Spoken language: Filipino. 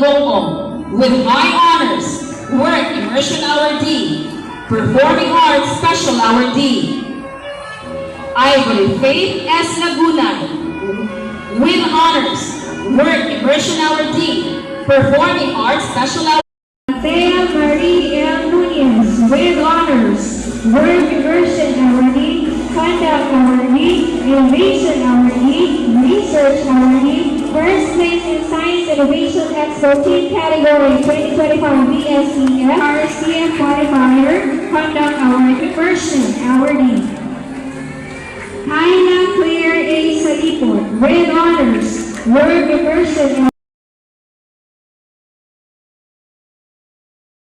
with high honors, work immersion hour D, performing arts special hour D. Ivory Faith S. Laguna with honors, work immersion hour D, performing arts special hour. Thea Marie L. Nunez with honors, work immersion hour D, conduct hour D, innovation hour D, research hour D, first place in Science Innovation Expo Team Category 2025 BSCF, RCF qualifier, conduct hour immersion hour D. Hyla Claire A. Salipon with honors, work immersion